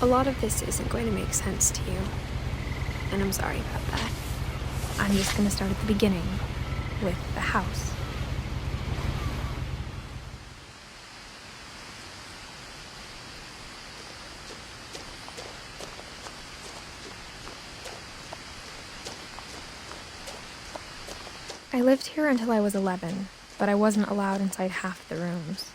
A lot of this isn't going to make sense to you, and I'm sorry about that. I'm just going to start at the beginning, with the house. I lived here until I was 11, but I wasn't allowed inside half the rooms.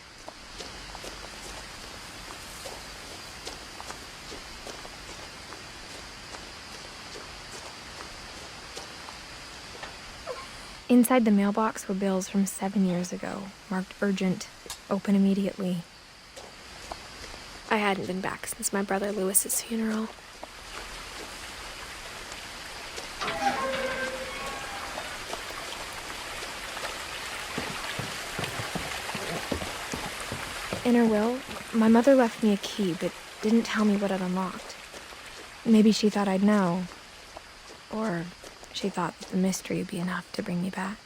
Inside the mailbox were bills from 7 years ago, marked urgent, open immediately. I hadn't been back since my brother Lewis's funeral. In her will, my mother left me a key, but didn't tell me what it unlocked. Maybe she thought I'd know. Or she thought that the mystery would be enough to bring me back.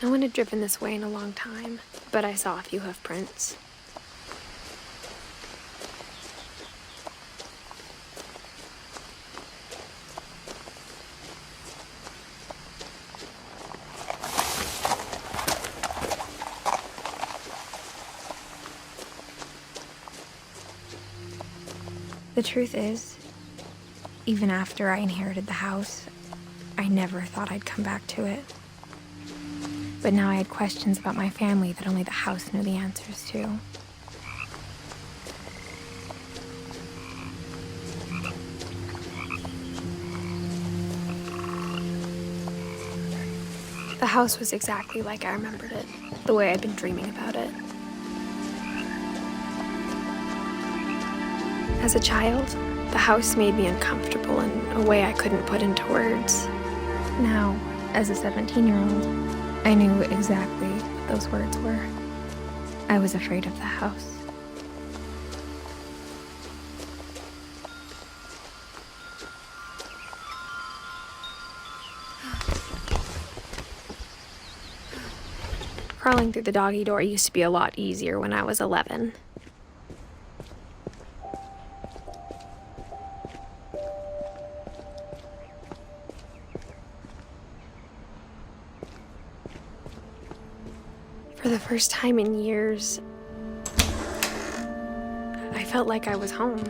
No one had driven this way in a long time, but I saw a few hoof prints. The truth is, even after I inherited the house, I never thought I'd come back to it. But now I had questions about my family that only the house knew the answers to. The house was exactly like I remembered it, the way I'd been dreaming about it. As a child, the house made me uncomfortable in a way I couldn't put into words. Now, as a 17-year-old, I knew exactly what those words were. I was afraid of the house. Crawling through the doggy door used to be a lot easier when I was 11. For the first time in years, I felt like I was home.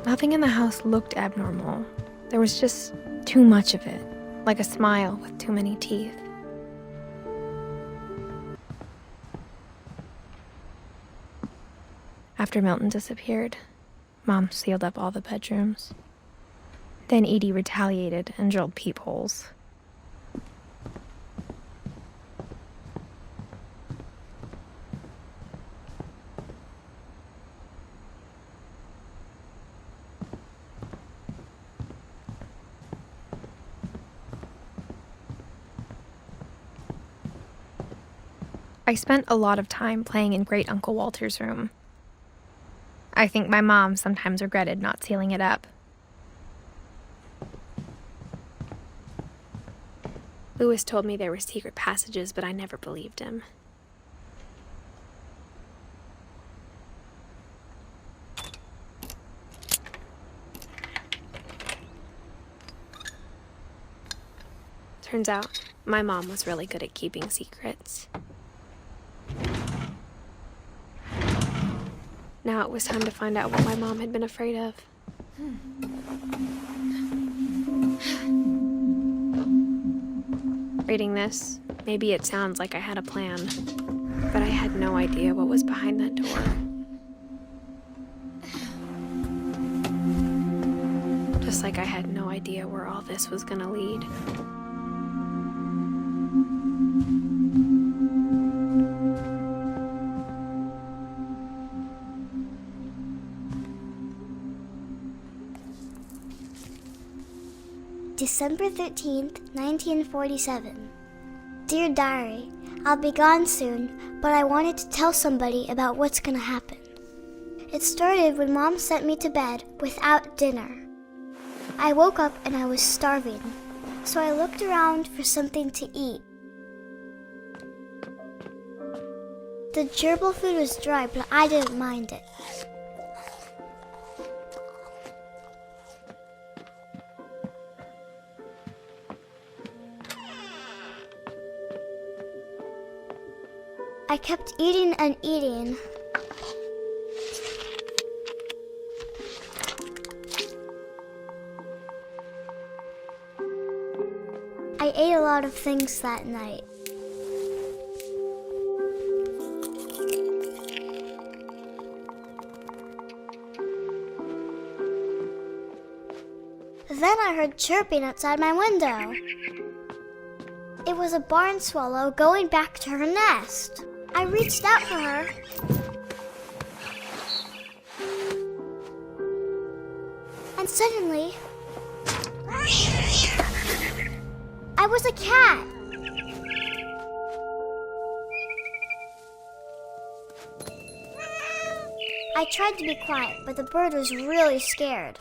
Nothing in the house looked abnormal. There was just too much of it, like a smile with too many teeth. After Milton disappeared, Mom sealed up all the bedrooms. Then Edie retaliated and drilled peepholes. I spent a lot of time playing in Great Uncle Walter's room. I think my mom sometimes regretted not sealing it up. Lewis told me there were secret passages, but I never believed him. Turns out, my mom was really good at keeping secrets. Now it was time to find out what my mom had been afraid of. Reading this, maybe it sounds like I had a plan, but I had no idea what was behind that door. Just like I had no idea where all this was gonna lead. December 13th, 1947. Dear Diary, I'll be gone soon, but I wanted to tell somebody about what's gonna happen. It started when Mom sent me to bed without dinner. I woke up and I was starving, so I looked around for something to eat. The gerbil food was dry, but I didn't mind it. I kept eating and eating. I ate a lot of things that night. Then I heard chirping outside my window. It was a barn swallow going back to her nest. I reached out for her. And suddenly, I was a cat. I tried to be quiet, but the bird was really scared.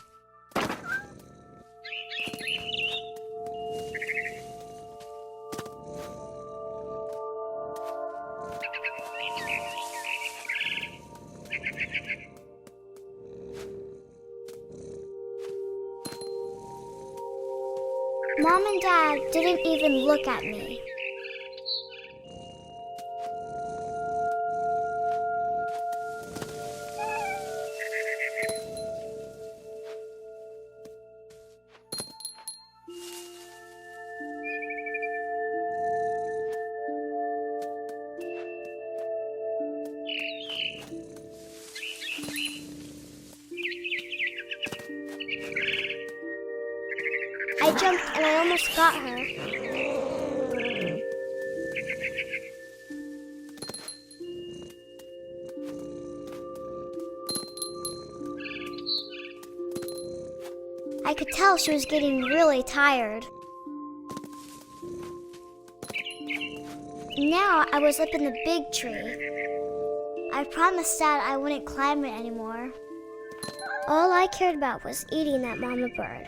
Mom and Dad didn't even look at me. I jumped and I almost got her. I could tell she was getting really tired. Now I was up in the big tree. I promised Dad I wouldn't climb it anymore. All I cared about was eating that mama bird.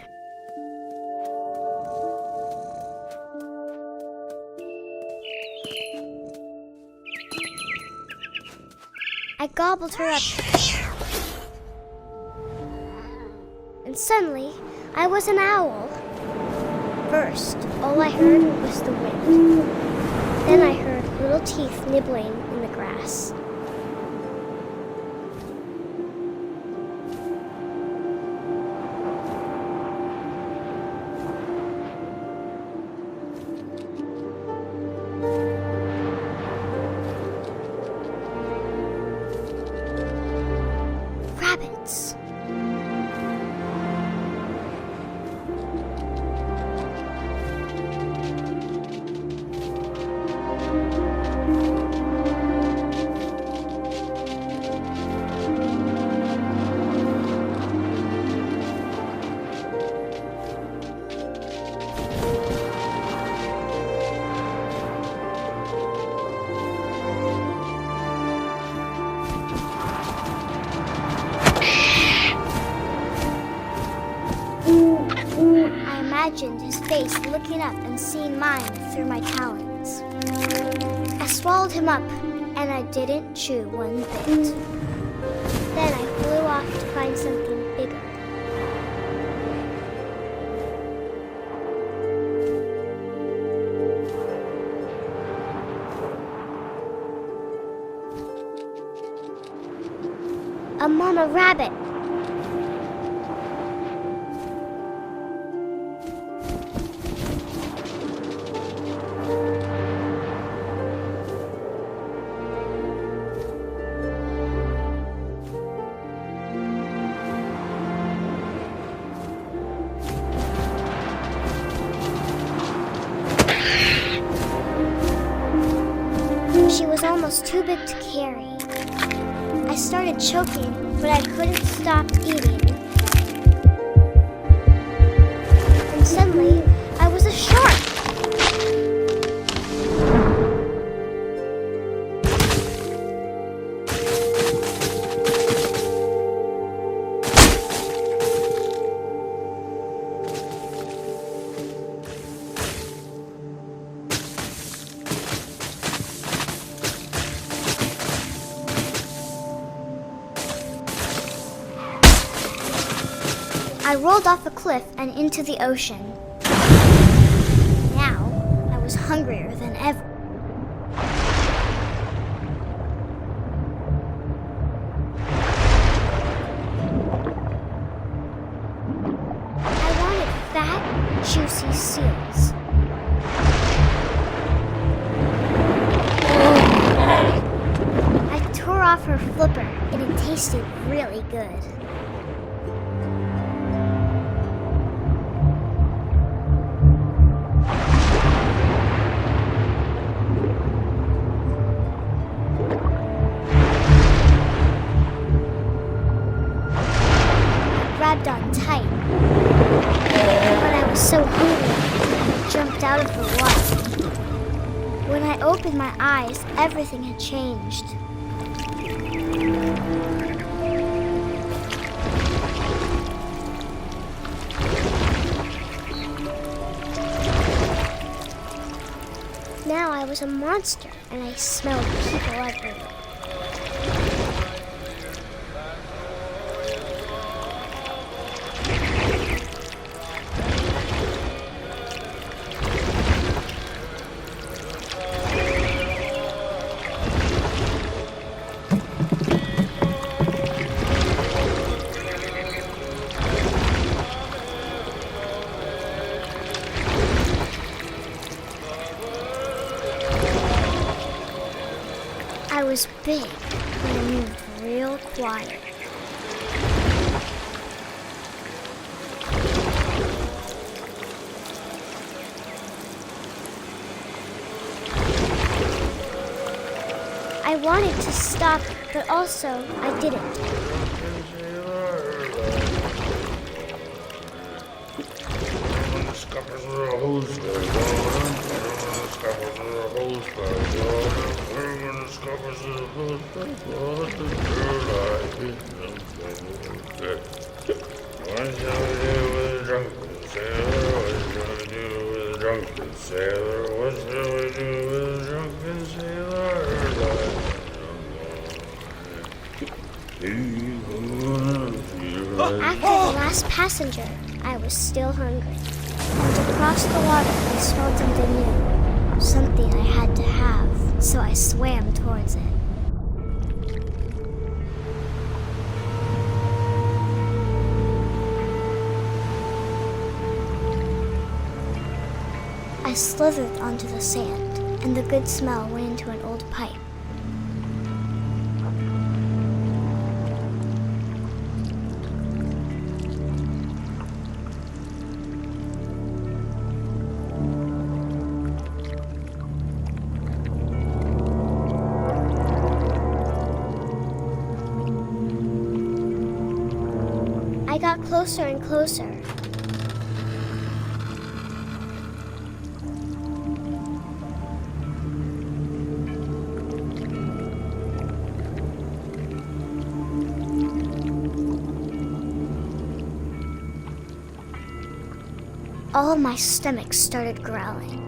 I gobbled her up. And suddenly, I was an owl. First, all I heard was the wind. Then I heard little teeth nibbling in the grass. Rabbits. I imagined his face looking up and seeing mine through my talons. I swallowed him up, and I didn't chew one bit. Then I flew off to find something bigger. A mama rabbit. She was almost too big to carry. I started choking, but I couldn't stop eating. And suddenly, I was a shark. I rolled off a cliff and into the ocean. Now, I was hungrier than ever. I wanted fat, juicy seals. I tore off her flipper, and it tasted really good. Grabbed on tight. But I was so hungry, I jumped out of the water. When I opened my eyes, everything had changed. Now I was a monster, and I smelled people everywhere. I was big, but I moved real quiet. I wanted to stop, but also I didn't. After the last passenger, I was still hungry. And across the water, I smelled something new. Something I had to have, so I swam towards it. I slithered onto the sand, and the good smell went into an old pipe. I got closer and closer. All my stomach started growling.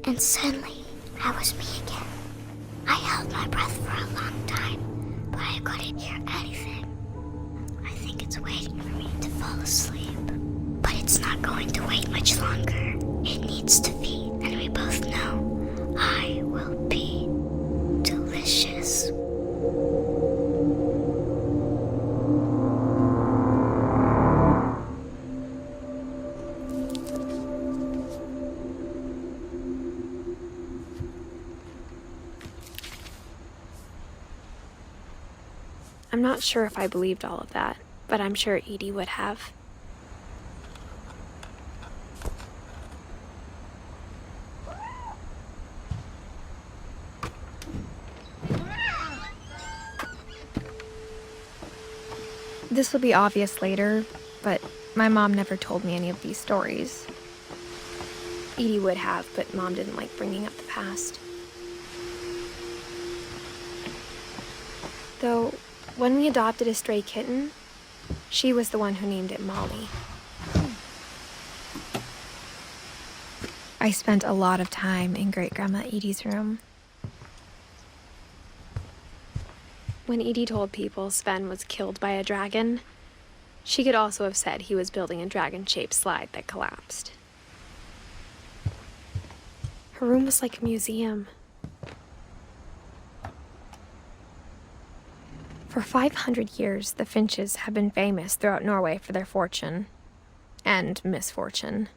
And suddenly, I was me again. I held my breath for a long time, but I couldn't hear anything. I think it's waiting for me to fall asleep. But it's not going to wait much longer. It needs to feed, and we both know I will be delicious. I'm not sure if I believed all of that, but I'm sure Edie would have. This will be obvious later, but my mom never told me any of these stories. Edie would have, but Mom didn't like bringing up the past. Though, when we adopted a stray kitten, she was the one who named it Molly. I spent a lot of time in Great-Grandma Edie's room. When Edie told people Sven was killed by a dragon, she could also have said he was building a dragon-shaped slide that collapsed. Her room was like a museum. For 500 years, the Finches have been famous throughout Norway for their fortune and misfortune.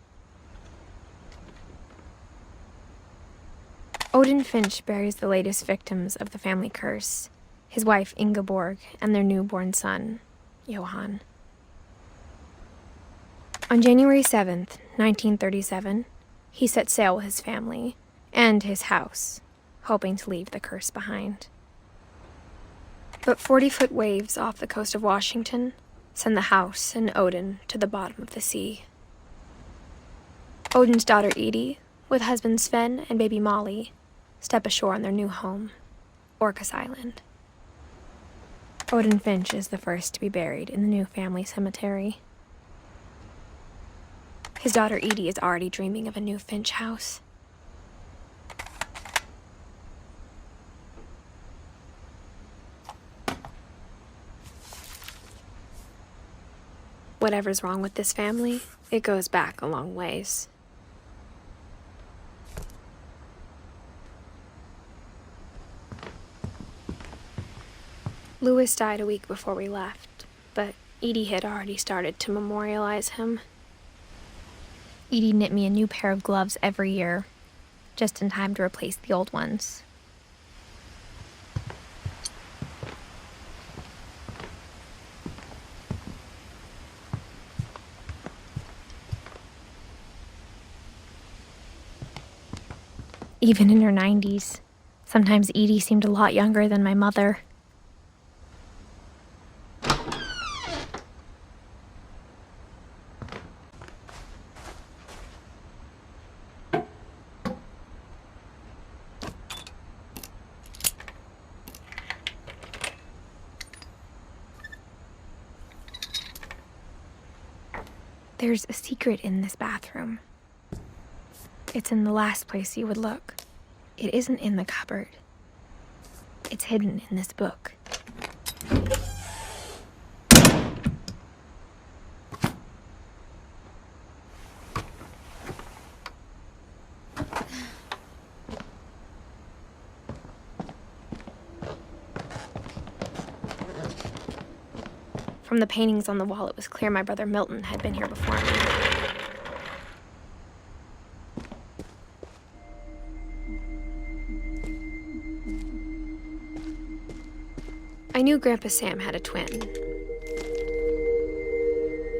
Odin Finch buries the latest victims of the family curse, his wife Ingeborg and their newborn son, Johan. On January 7th, 1937, he set sail with his family and his house, hoping to leave the curse behind. But 40-foot waves off the coast of Washington send the house and Odin to the bottom of the sea. Odin's daughter Edie, with husband Sven and baby Molly, step ashore on their new home, Orcas Island. Odin Finch is the first to be buried in the new family cemetery. His daughter Edie is already dreaming of a new Finch house. Whatever's wrong with this family, it goes back a long ways. Louis died a week before we left, but Edie had already started to memorialize him. Edie knit me a new pair of gloves every year, just in time to replace the old ones. Even in her 90s, sometimes Edie seemed a lot younger than my mother. There's a secret in this bathroom. It's in the last place you would look. It isn't in the cupboard. It's hidden in this book. From the paintings on the wall, it was clear my brother Milton had been here before me. I knew Grandpa Sam had a twin,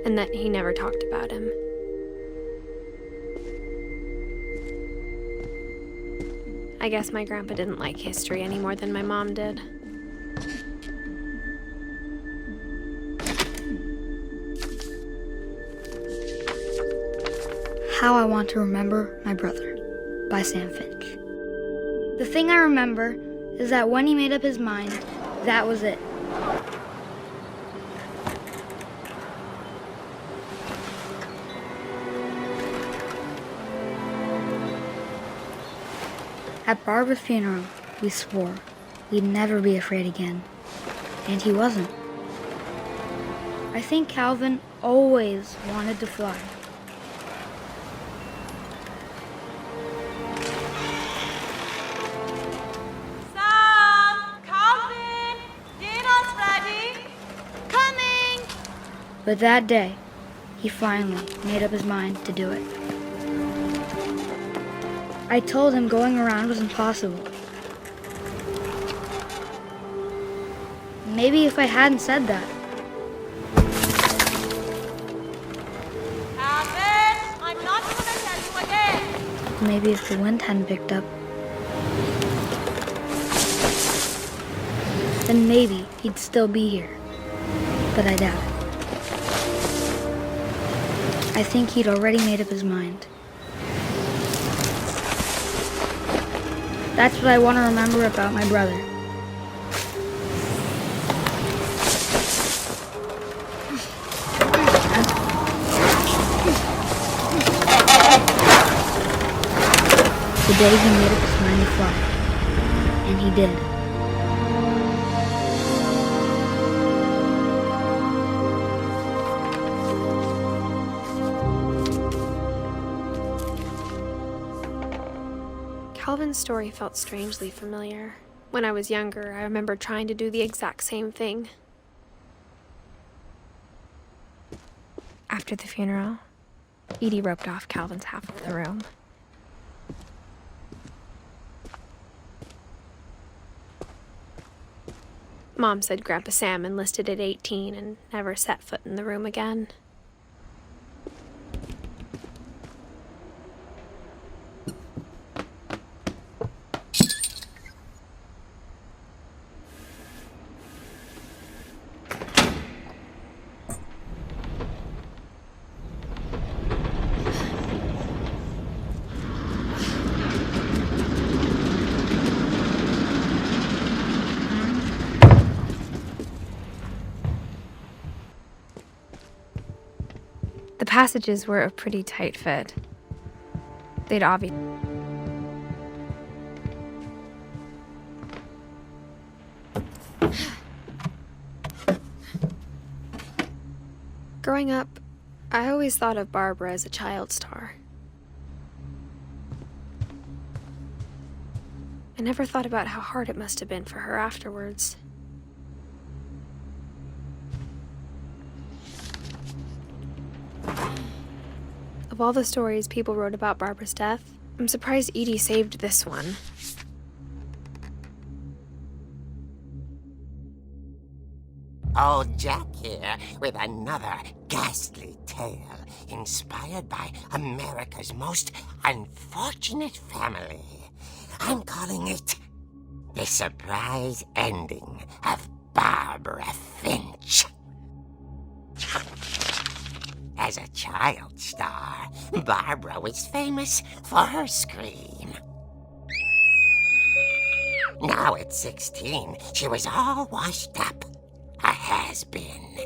and that he never talked about him. I guess my grandpa didn't like history any more than my mom did. How I Want to Remember My Brother by Sam Finch. The thing I remember is that when he made up his mind, that was it. At Barbara's funeral, we swore we'd never be afraid again. And he wasn't. I think Calvin always wanted to fly. But that day, he finally made up his mind to do it. I told him going around was impossible. Maybe if I hadn't said that. Calvin, I'm not going to tell you again. Maybe if the wind hadn't picked up. Then maybe he'd still be here. But I doubt it. I think he'd already made up his mind. That's what I want to remember about my brother. The day he made up his mind to fly. And he did. one story felt strangely familiar. When I was younger, I remember trying to do the exact same thing. After the funeral, Edie roped off Calvin's half of the room. Mom said Grandpa Sam enlisted at 18 and never set foot in the room again. The passages were a pretty tight fit. They'd obviously... Growing up, I always thought of Barbara as a child star. I never thought about how hard it must have been for her afterwards. Of all the stories people wrote about Barbara's death, I'm surprised Edie saved this one. Old Jack here with another ghastly tale inspired by America's most unfortunate family. I'm calling it The Surprise Ending of Barbara Finch. As a child star, Barbara was famous for her scream. Now at 16, she was all washed up. A has-been.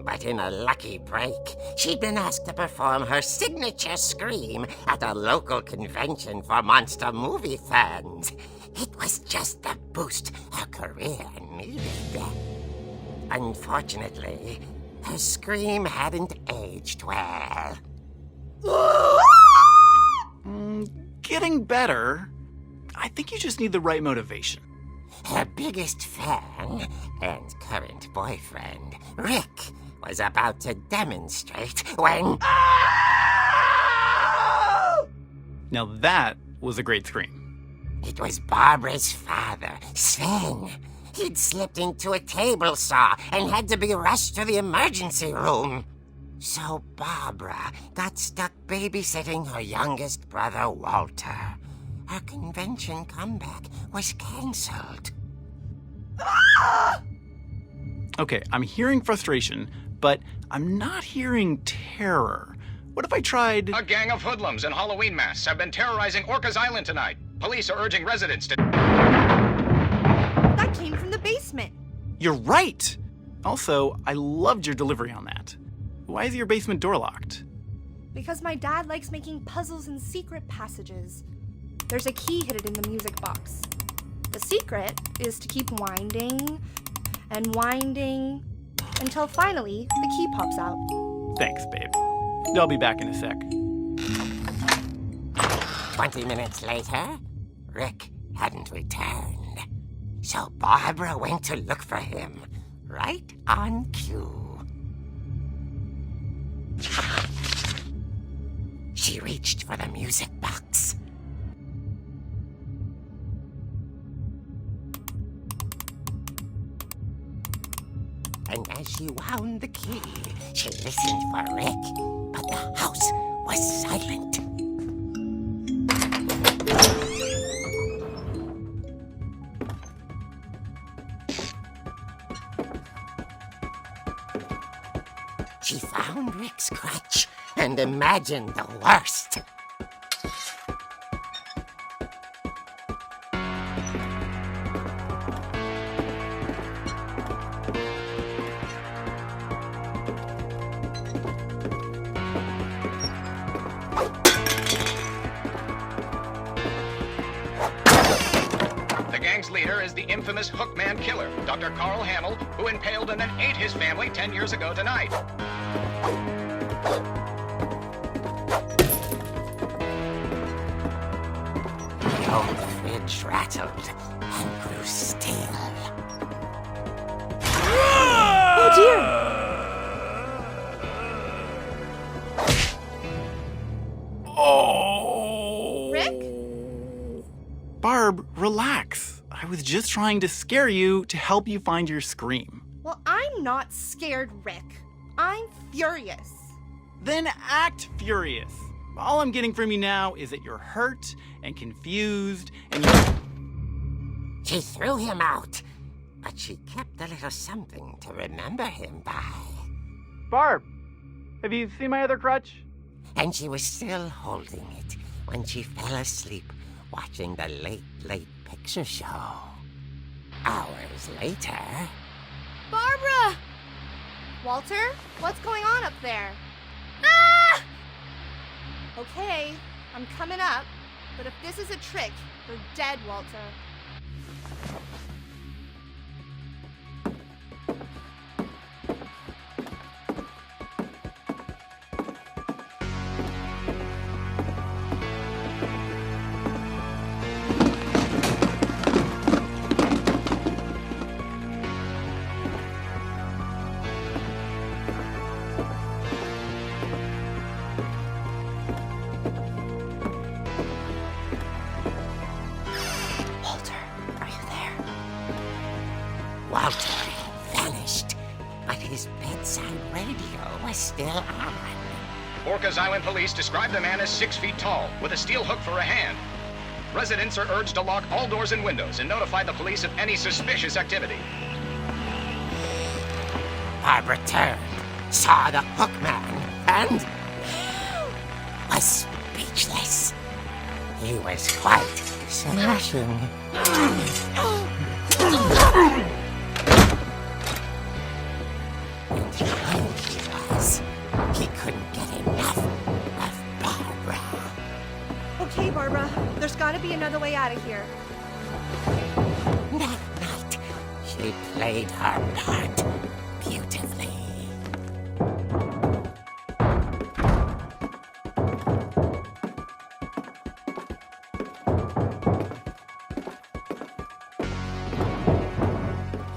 But in a lucky break, she'd been asked to perform her signature scream at a local convention for monster movie fans. It was just the boost her career needed. Unfortunately, her scream hadn't aged well. Getting better. I think you just need the right motivation. Her biggest fan and current boyfriend, Rick, was about to demonstrate when... Now that was a great scream. It was Barbara's father, Sven. He'd slipped into a table saw and had to be rushed to the emergency room. So Barbara got stuck babysitting her youngest brother, Walter. Her convention comeback was cancelled. Okay, I'm hearing frustration, but I'm not hearing terror. What if I tried... A gang of hoodlums in Halloween masks have been terrorizing Orcas Island tonight. Police are urging residents to... That came from the basement. You're right! Also, I loved your delivery on that. Why is your basement door locked? Because my dad likes making puzzles and secret passages. There's a key hidden in the music box. The secret is to keep winding and winding until finally the key pops out. Thanks, babe. I'll be back in a sec. 20 minutes later, Rick hadn't returned. So Barbara went to look for him, right on cue. She reached for the music box. And as she wound the key, she listened for Rick, but the house was silent. She found Rick's crutch and imagined the worst. The gang's leader is the infamous Hookman killer, Dr. Carl Hamill, who impaled and then ate his family 10 years ago tonight. courage rattled and grew still. Oh dear! Oh! Rick? Barb, relax. I was just trying to scare you to help you find your scream. Well, I'm not scared, Rick. I'm furious. Then act furious. All I'm getting from you now is that you're hurt and confused and you... She threw him out, but she kept a little something to remember him by. Barb, have you seen my other crutch? And she was still holding it when she fell asleep watching the late picture show. Hours later... Barbara! Walter, what's going on up there? Ah! Okay, I'm coming up, but if this is a trick, you're dead, Walter. Walter had vanished, but his bedside radio was still on. Orcas Island police describe the man as 6 feet tall, with a steel hook for a hand. Residents are urged to lock all doors and windows and notify the police of any suspicious activity. Barbara turned, saw the hook man, and was speechless. He was quite smashing. And when he was, he couldn't get enough of Barbara. Okay, Barbara, there's gotta be another way out of here. That night, she played her part beautifully.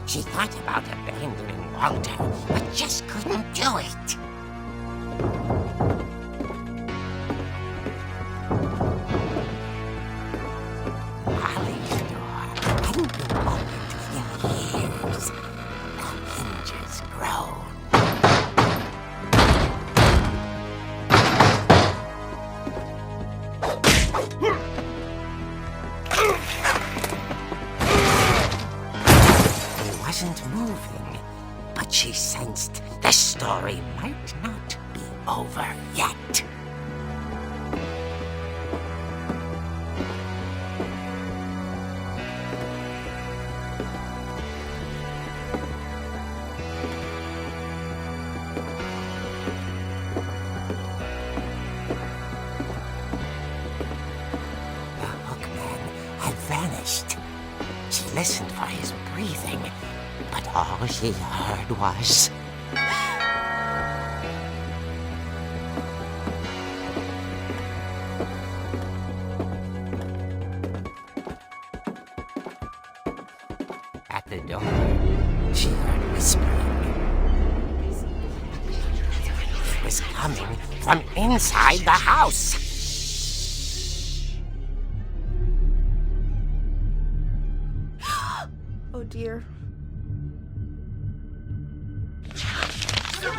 She thought about abandoning Walter, but just couldn't do it. Molly's door hadn't been opened in years. The hinges groaned. He wasn't moving, but she sensed the story might not be over yet. The hookman had vanished. She listened for his breathing, but all she heard was... At the door, she heard whispering. It was coming from inside the house. Oh dear. The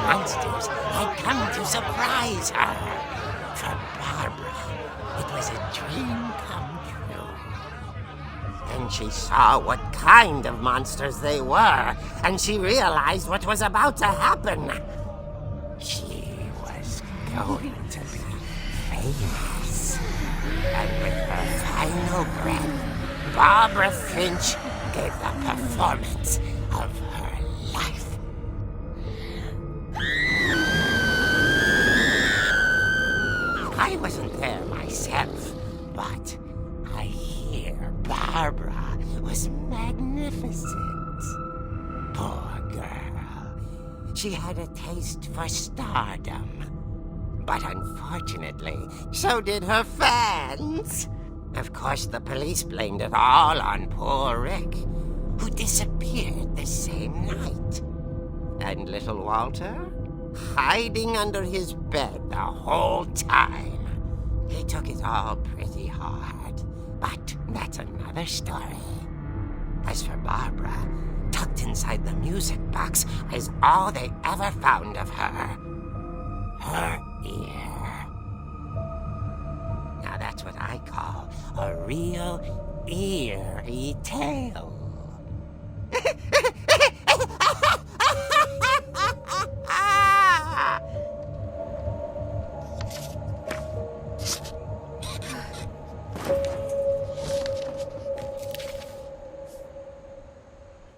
monsters had come to surprise her. For Barbara, it was a dream come true. Then she saw what kind of monsters they were, and she realized what was about to happen. She was going to be famous. And with her final breath, Barbara Finch gave the performance of her life. I wasn't there myself, but I hear Barbara was magnificent. Poor girl. She had a taste for stardom. But unfortunately, so did her fans. Of course, the police blamed it all on poor Rick, who disappeared the same night. And little Walter, hiding under his bed the whole time. He took it all pretty hard, but that's another story. As for Barbara, tucked inside the music box is all they ever found of her. Her ear. Now that's what I call a real eerie tale.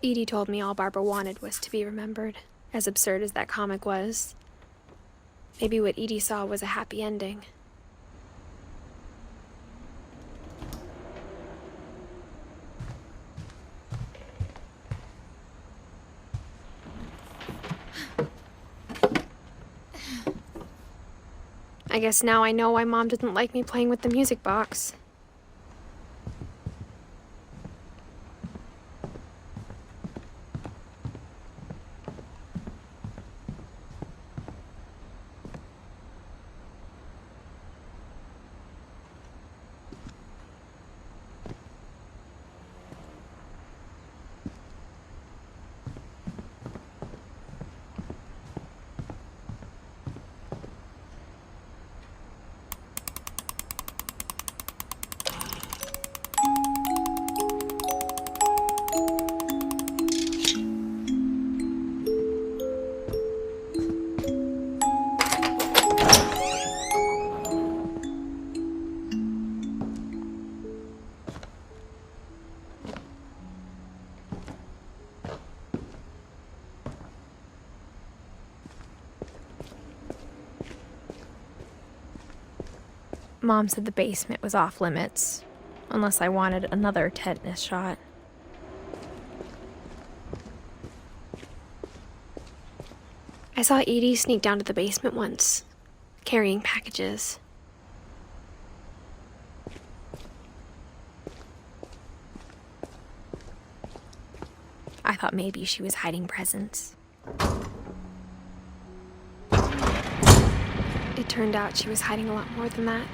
Edie told me all Barbara wanted was to be remembered, as absurd as that comic was. Maybe what Edie saw was a happy ending. I guess now I know why Mom didn't like me playing with the music box. Mom said the basement was off limits, unless I wanted another tetanus shot. I saw Edie sneak down to the basement once, carrying packages. I thought maybe she was hiding presents. It turned out she was hiding a lot more than that.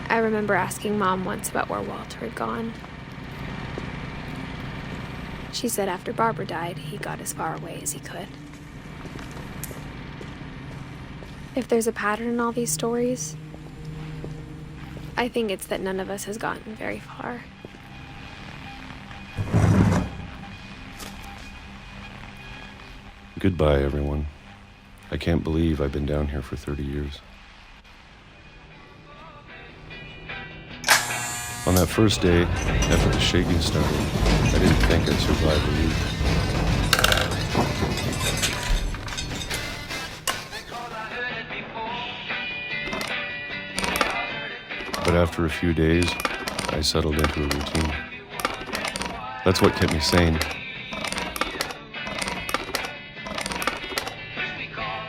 I remember asking Mom once about where Walter had gone. She said after Barbara died, he got as far away as he could. If there's a pattern in all these stories, I think it's that none of us has gotten very far. Goodbye, everyone. I can't believe I've been down here for 30 years. On that first day, after the shaking started, I didn't think I'd survive a week. But after a few days, I settled into a routine. That's what kept me sane.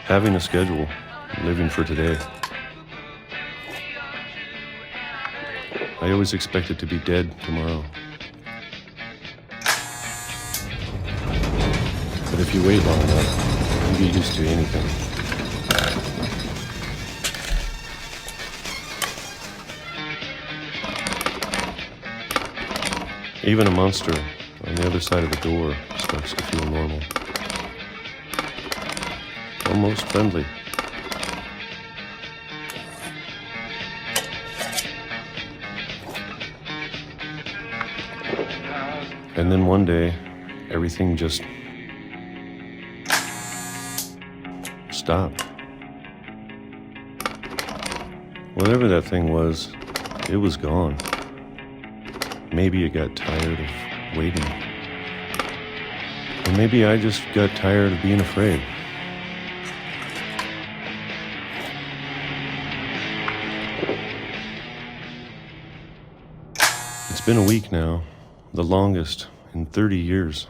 Having a schedule, living for today. I always expected to be dead tomorrow. But if you wait long enough, you get used to anything. Even a monster on the other side of the door starts to feel normal. Almost friendly. And then one day, everything just stopped. Whatever that thing was, it was gone. Maybe it got tired of waiting. Or maybe I just got tired of being afraid. It's been a week now, the longest in 30 years.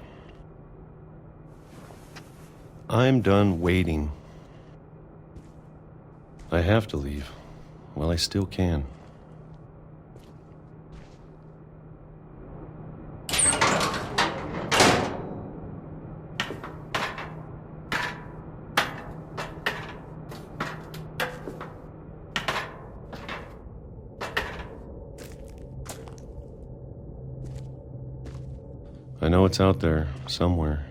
I'm done waiting. I have to leave while I still can. I know it's out there somewhere.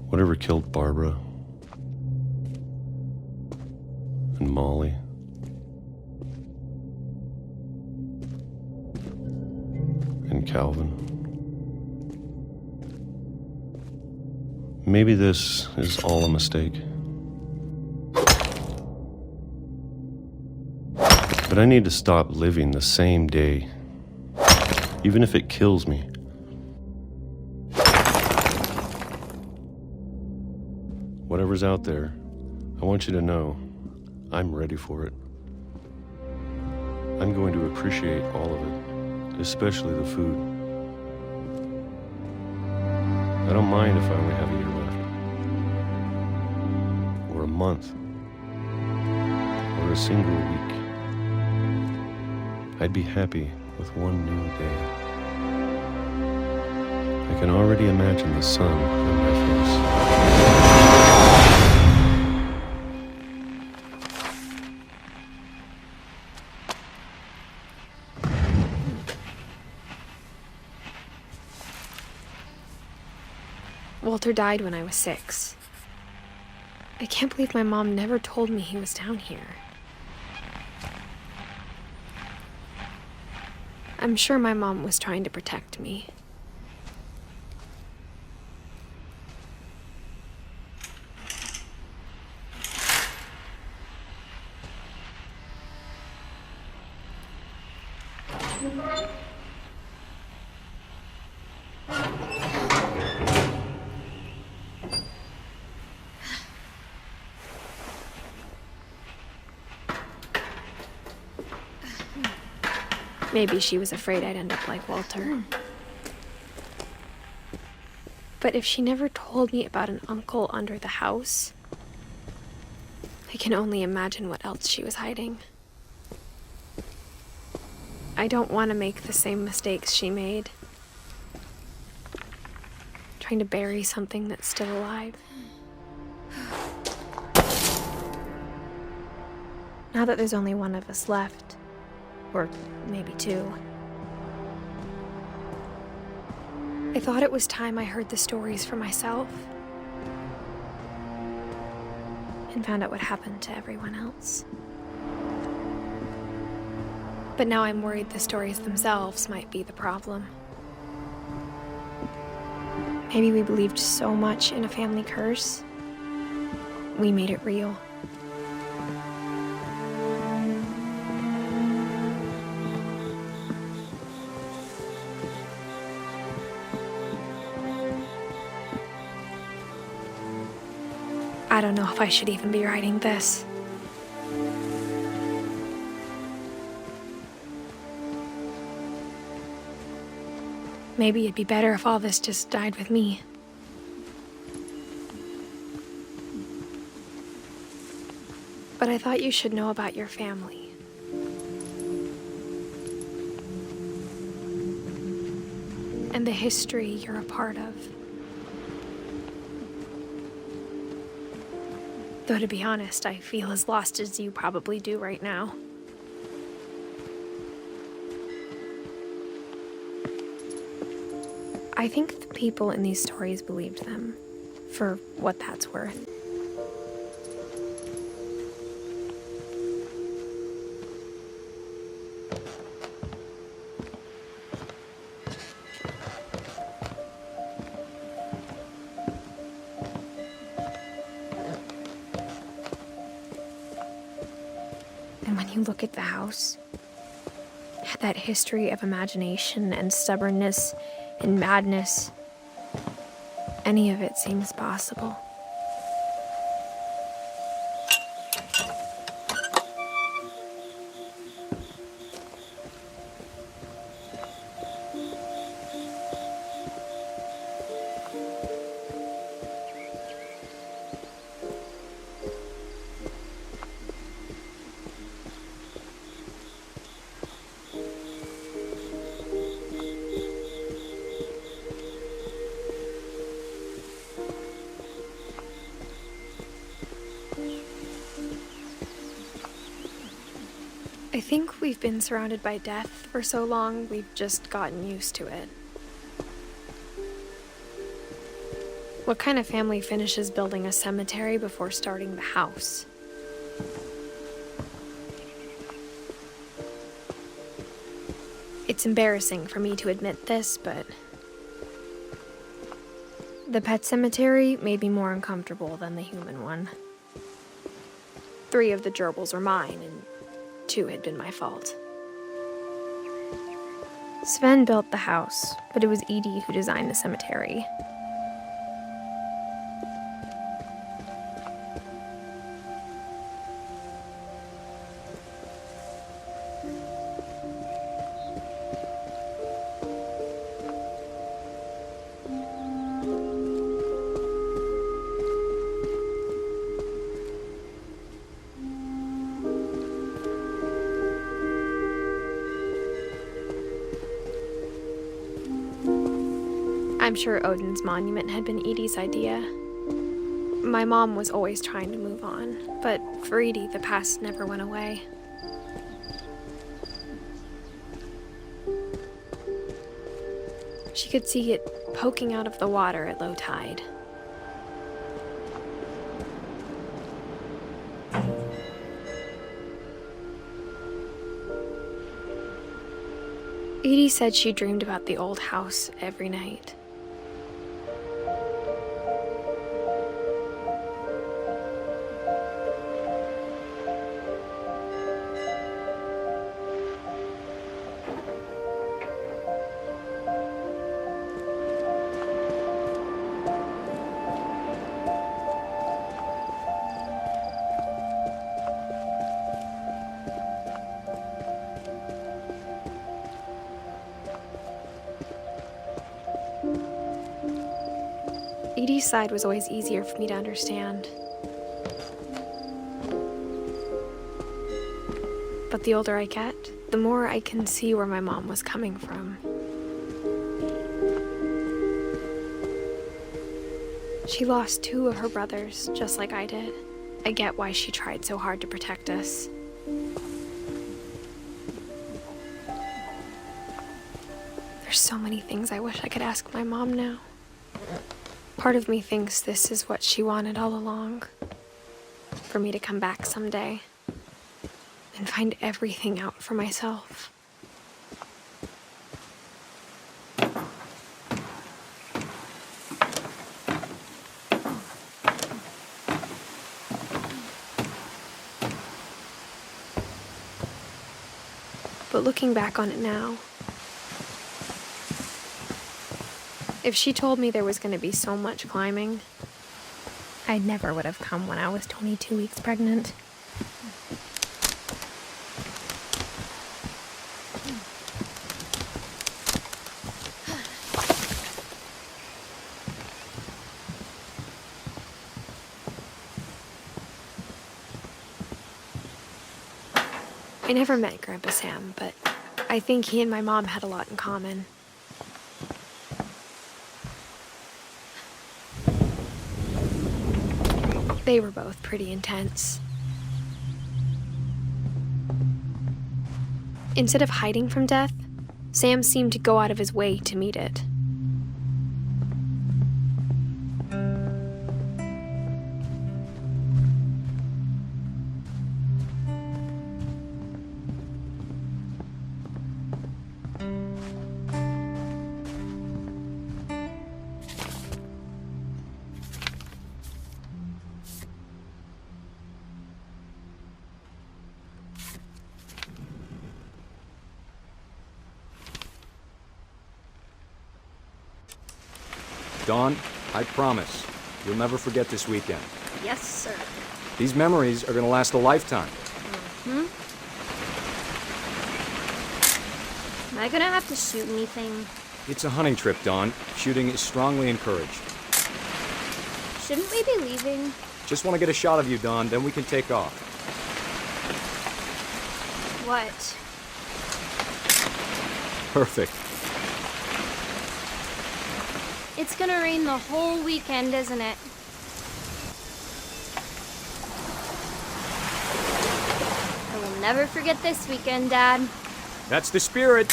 Whatever killed Barbara and Molly and Calvin. Maybe this is all a mistake. But I need to stop living the same day, even if it kills me. Whatever's out there, I want you to know I'm ready for it. I'm going to appreciate all of it, especially the food. I don't mind if I only have a year left, or a month, or a single week. I'd be happy with one new day. I can already imagine the sun on my face. Walter died when I was 6. I can't believe my mom never told me he was down here. I'm sure my mom was trying to protect me. Maybe she was afraid I'd end up like Walter. But if she never told me about an uncle under the house, I can only imagine what else she was hiding. I don't want to make the same mistakes she made. Trying to bury something that's still alive. Now that there's only one of us left, or maybe 2, I thought it was time I heard the stories for myself and found out what happened to everyone else. But now I'm worried the stories themselves might be the problem. Maybe we believed so much in a family curse, we made it real. I don't know if I should even be writing this. Maybe it'd be better if all this just died with me. But I thought you should know about your family. And the history you're a part of. Though to be honest, I feel as lost as you probably do right now. I think the people in these stories believed them, for what that's worth. And when you look at the house, that history of imagination and stubbornness and madness, any of it seems possible. I think we've been surrounded by death for so long, we've just gotten used to it. What kind of family finishes building a cemetery before starting the house? It's embarrassing for me to admit this, but the pet cemetery made me more uncomfortable than the human one. 3 of the gerbils were mine, and 2 had been my fault. Sven built the house, but it was Edie who designed the cemetery. I'm sure Odin's monument had been Edie's idea. My mom was always trying to move on, but for Edie, the past never went away. She could see it poking out of the water at low tide. Edie said she dreamed about the old house every night. Edie's side was always easier for me to understand. But the older I get, the more I can see where my mom was coming from. She lost 2 of her brothers, just like I did. I get why she tried so hard to protect us. There's so many things I wish I could ask my mom now. Part of me thinks this is what she wanted all along. For me to come back someday and find everything out for myself. But looking back on it now, if she told me there was going to be so much climbing, I never would have come when I was 22 weeks pregnant. I never met Grandpa Sam, but I think he and my mom had a lot in common. They were both pretty intense. Instead of hiding from death, Sam seemed to go out of his way to meet it. Dawn, I promise, you'll never forget this weekend. Yes, sir. These memories are gonna last a lifetime. Am I gonna have to shoot anything? It's a hunting trip, Dawn. Shooting is strongly encouraged. Shouldn't we be leaving? Just want to get a shot of you, Dawn, then we can take off. What? Perfect. It's gonna rain the whole weekend, isn't it? I will never forget this weekend, Dad. That's the spirit.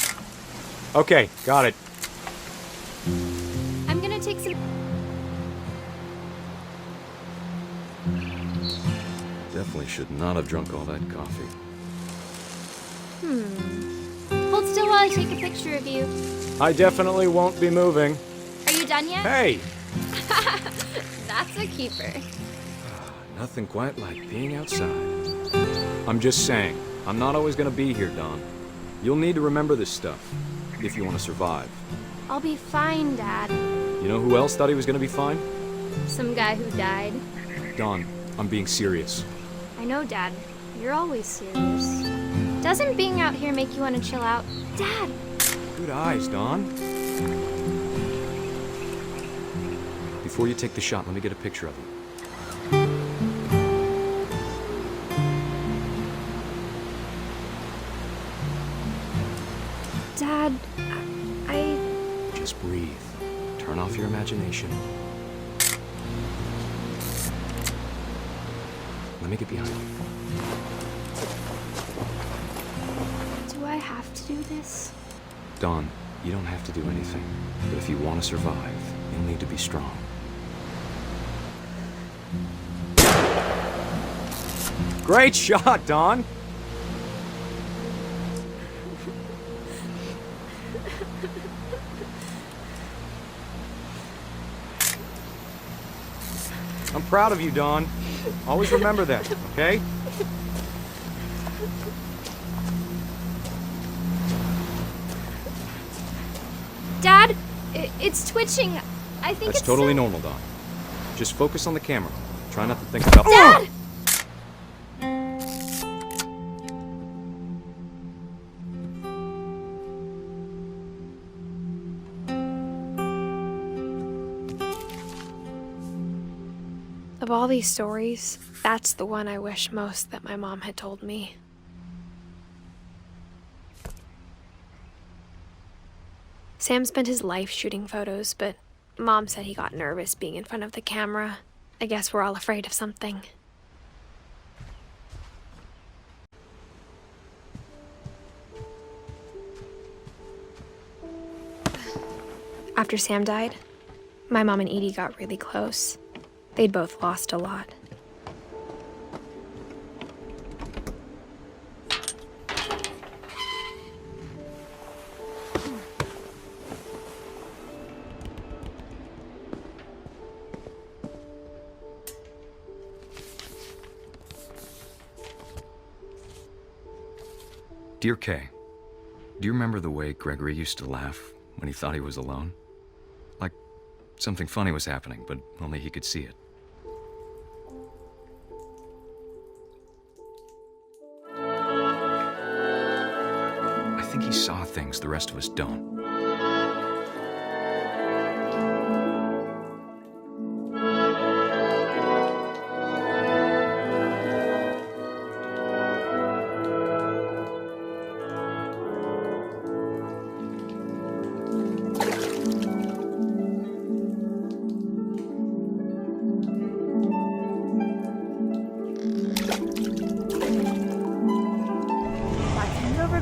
Okay, got it. I'm gonna take some... Definitely should not have drunk all that coffee. Hold still while I take a picture of you. I definitely won't be moving. Are you done yet? Hey! That's a keeper. Nothing quite like being outside. I'm just saying, I'm not always gonna be here, Dawn. You'll need to remember this stuff, if you want to survive. I'll be fine, Dad. You know who else thought he was gonna be fine? Some guy who died. Dawn, I'm being serious. I know, Dad. You're always serious. Doesn't being out here make you want to chill out? Dad! Good eyes, Dawn. Before you take the shot, let me get a picture of him. Dad, I... Just breathe. Turn off your imagination. Let me get behind you. Do I have to do this? Dawn, you don't have to do anything. But if you want to survive, you'll need to be strong. Great shot, Dawn! I'm proud of you, Dawn. Always remember that, okay? Dad, it's twitching. I think That's it's totally normal, Dawn. Just focus on the camera. Try not to think about... Dad! Of all these stories, that's the one I wish most that my mom had told me. Sam spent his life shooting photos, but Mom said he got nervous being in front of the camera. I guess we're all afraid of something. After Sam died, my mom and Edie got really close. They'd both lost a lot. Dear Kay, do you remember the way Gregory used to laugh when he thought he was alone? Like something funny was happening, but only he could see it. I think he saw things the rest of us don't.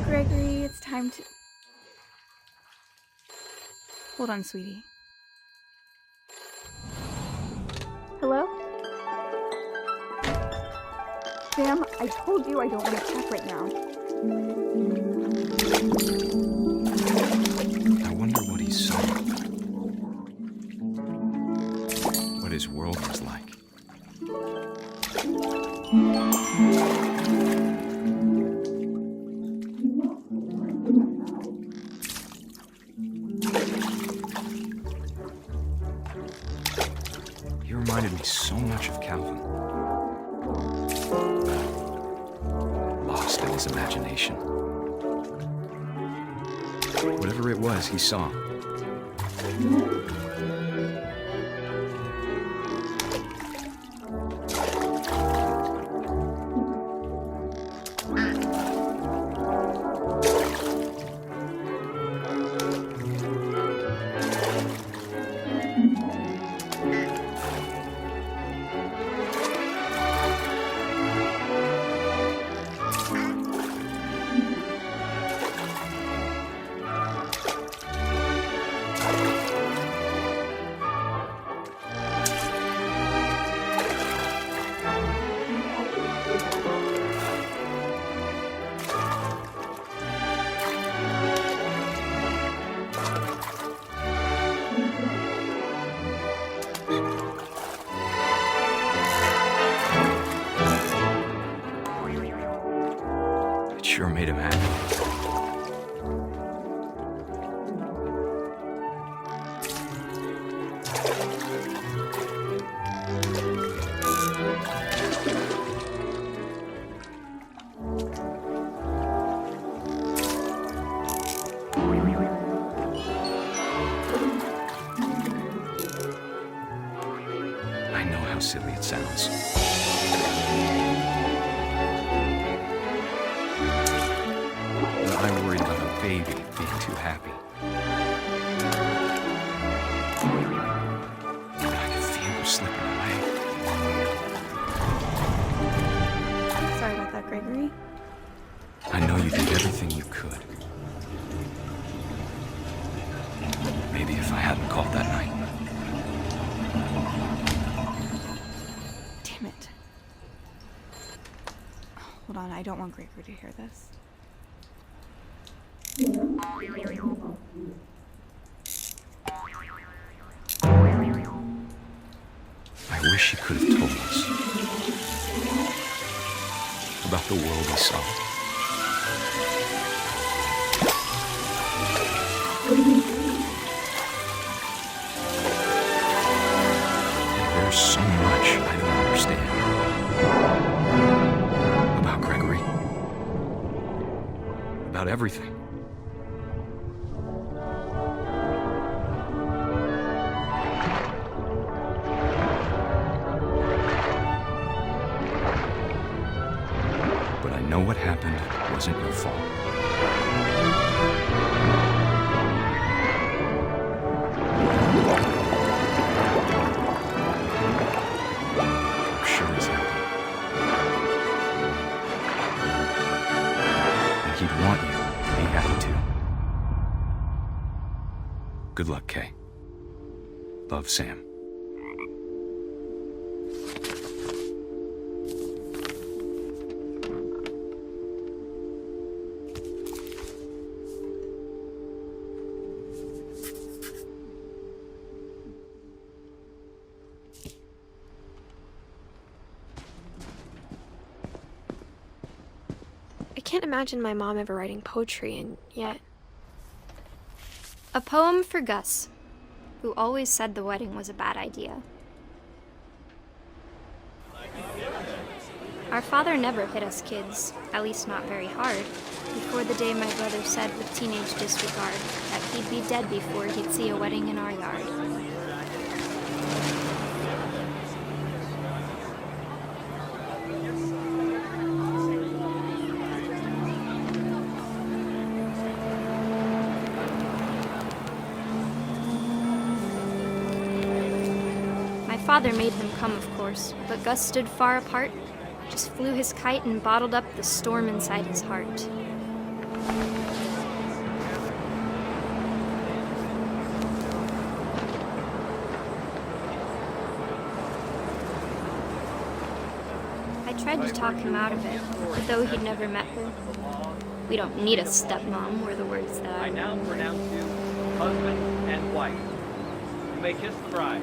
Gregory, it's time to... Hold on, sweetie. Hello? Sam, I told you I don't want to check right now. I wonder what he saw. What his world was like. He reminded me so much of Calvin. Lost in his imagination. Whatever it was he saw. sure made him happy. I know how silly it sounds. But I worried about a baby being too happy. I could feel her slipping away. Sorry about that, Gregory. I know you did everything you could. Maybe if I hadn't called that night. Damn it. Hold on, I don't want Gregory to hear this. I wish he could have told us about the world he saw. There's so much I don't understand about Gregory, about everything. But I know what happened wasn't your fault. I'm sure he's happy. And he'd want you to be happy too. Good luck, Kay. Love, Sam. I can't imagine my mom ever writing poetry, and yet... A poem for Gus, who always said the wedding was a bad idea. Our father never hit us kids, at least not very hard, before the day my brother said with teenage disregard that he'd be dead before he'd see a wedding in our yard. My father made them come, of course, but Gus stood far apart, just flew his kite and bottled up the storm inside his heart. I tried to talk him out of it, but though he'd never met her, "We don't need a stepmom," were the words that I now pronounce you husband and wife. You may kiss the bride.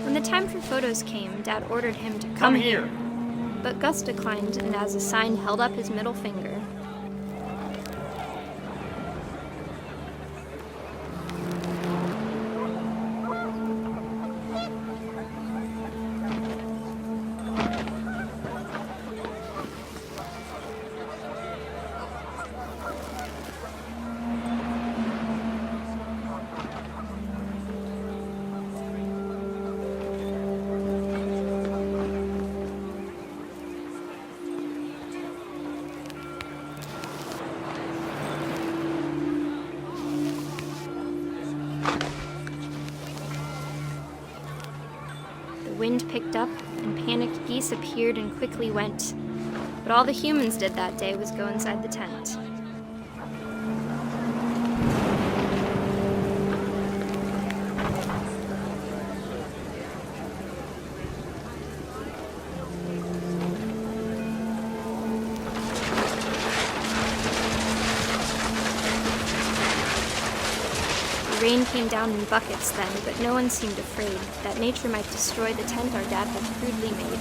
When the time for photos came, Dad ordered him to come here. But Gus declined, and as a sign held up his middle finger. picked up, and panicked geese appeared and quickly went. But all the humans did that day was go inside the tent. The rain came down in buckets then, but no one seemed afraid that nature might destroy the tent our dad had crudely made.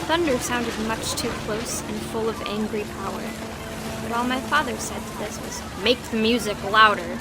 Thunder sounded much too close and full of angry power. But all my father said to this was, "Make the music louder."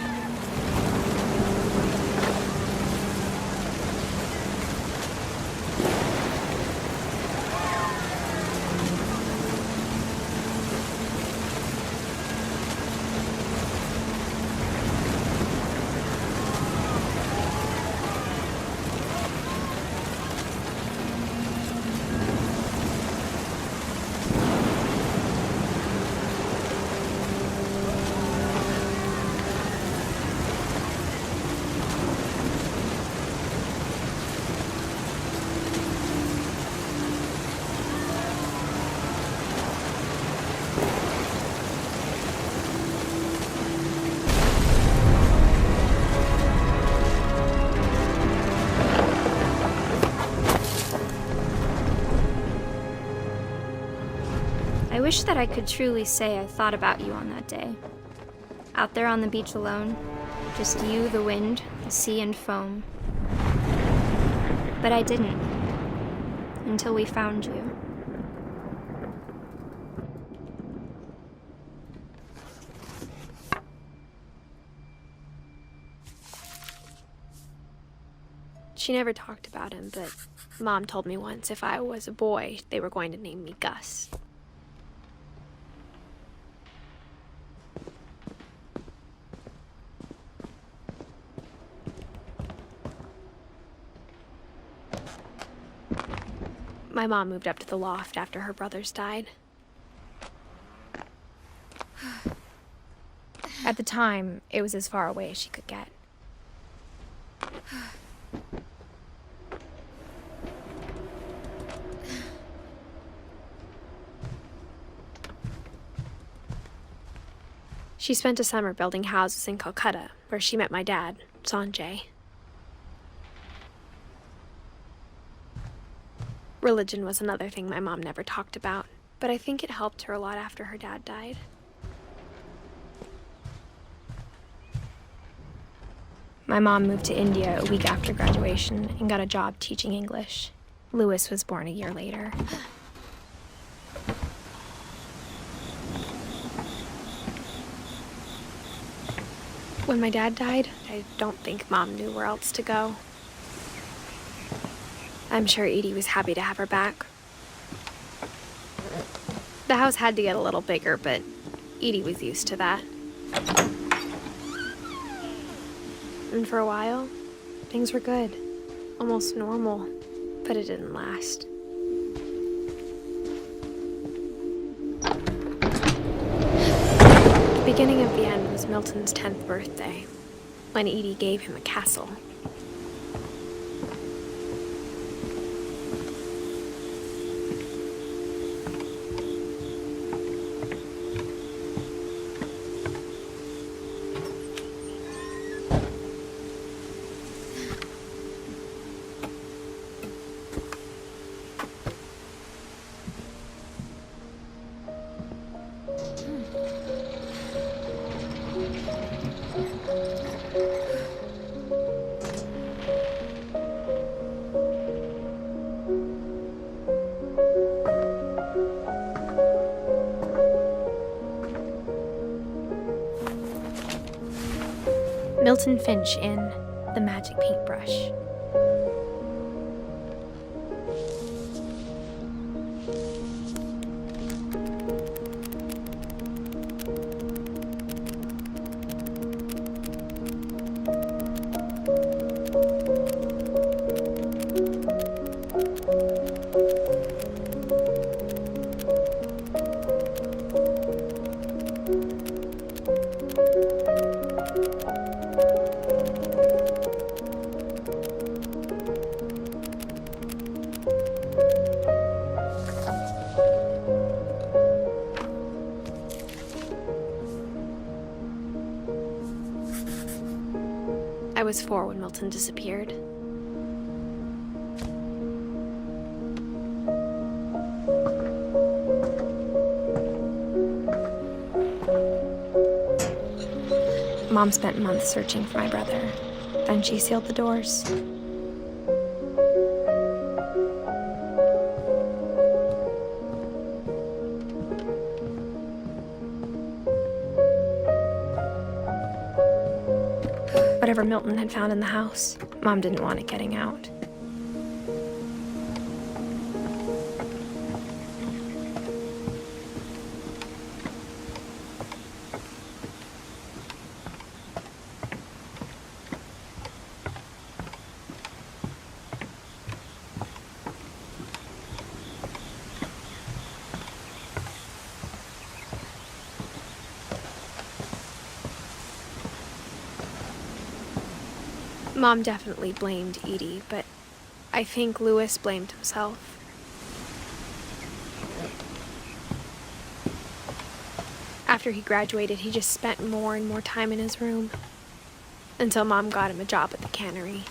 I wish that I could truly say I thought about you on that day. Out there on the beach alone, just you, the wind, the sea, and foam. But I didn't, until we found you. She never talked about him, but Mom told me once if I was a boy, they were going to name me Gus. My mom moved up to the loft after her brothers died. At the time, it was as far away as she could get. She spent a summer building houses in Calcutta, where she met my dad, Sanjay. Religion was another thing my mom never talked about, but I think it helped her a lot after her dad died. My mom moved to India a week after graduation and got a job teaching English. Louis was born a year later. When my dad died, I don't think Mom knew where else to go. I'm sure Edie was happy to have her back. The house had to get a little bigger, but Edie was used to that. And for a while, things were good. Almost normal, but it didn't last. The beginning of the end was Milton's 10th birthday, when Edie gave him a castle. Milton Finch in The Magic Paintbrush. was 4 when Milton disappeared. Mom spent months searching for my brother. Then she sealed the doors. Whatever Milton had found in the house, Mom didn't want it getting out. Mom definitely blamed Edie, but I think Louis blamed himself. After he graduated, he just spent more and more time in his room, until Mom got him a job at the cannery.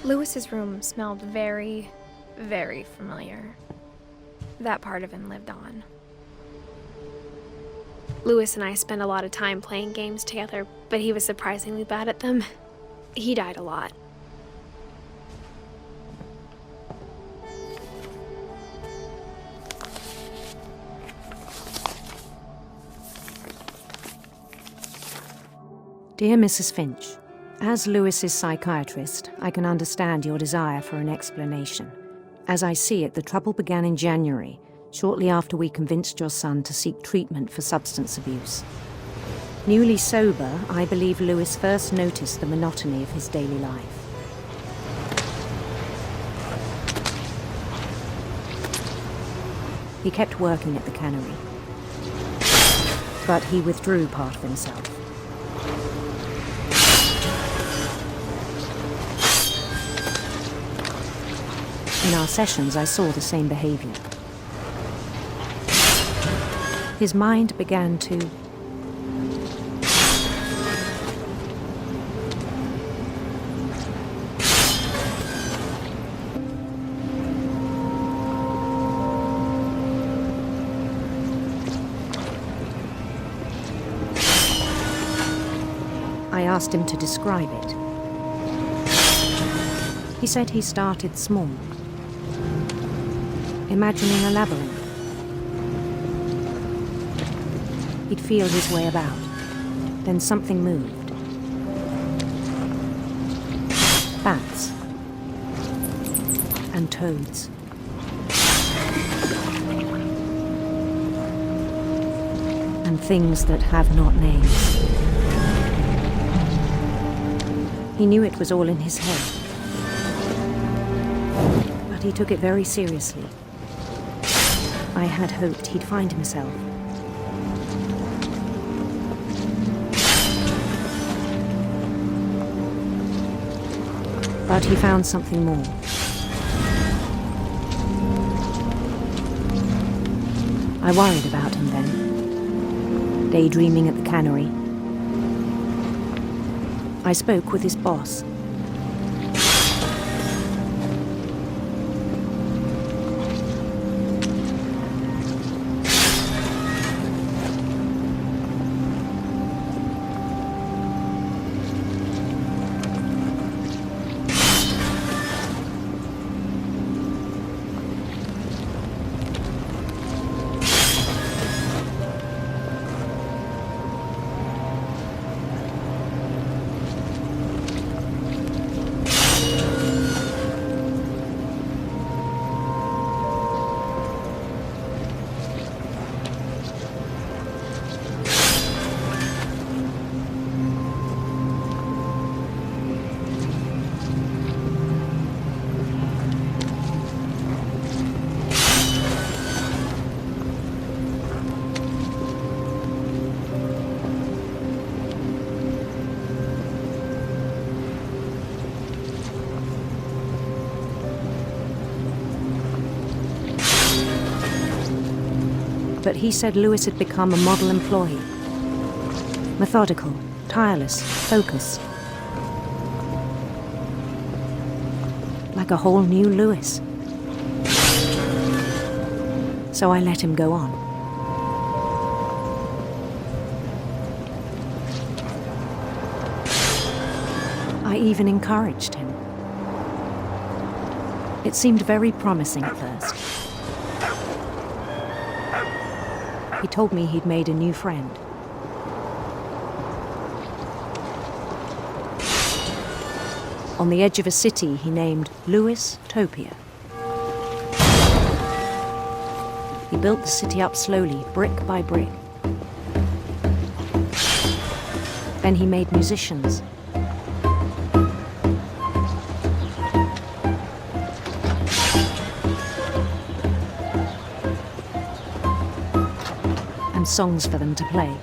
Louis's room smelled very, very familiar. That part of him lived on. Louis and I spent a lot of time playing games together, but he was surprisingly bad at them. He died a lot. Dear Mrs. Finch, as Louis's psychiatrist, I can understand your desire for an explanation. As I see it, the trouble began in January, shortly after we convinced your son to seek treatment for substance abuse. Newly sober, I believe Louis first noticed the monotony of his daily life. He kept working at the cannery, but he withdrew part of himself. In our sessions, I saw the same behavior. His mind began to I asked him to describe it. He said he started small, imagining a labyrinth. He'd feel his way about. Then something moved. Bats. And toads. And things that have not names. He knew it was all in his head. But he took it very seriously. I had hoped he'd find himself. But he found something more. I worried about him then, daydreaming at the cannery. I spoke with his boss. but he said Lewis had become a model employee. Methodical, tireless, focused. Like a whole new Lewis. So I let him go on. I even encouraged him. It seemed very promising at first. He told me he'd made a new friend. On the edge of a city he named Lewis Topia. He built the city up slowly, brick by brick. Then he made musicians. And songs for them to play.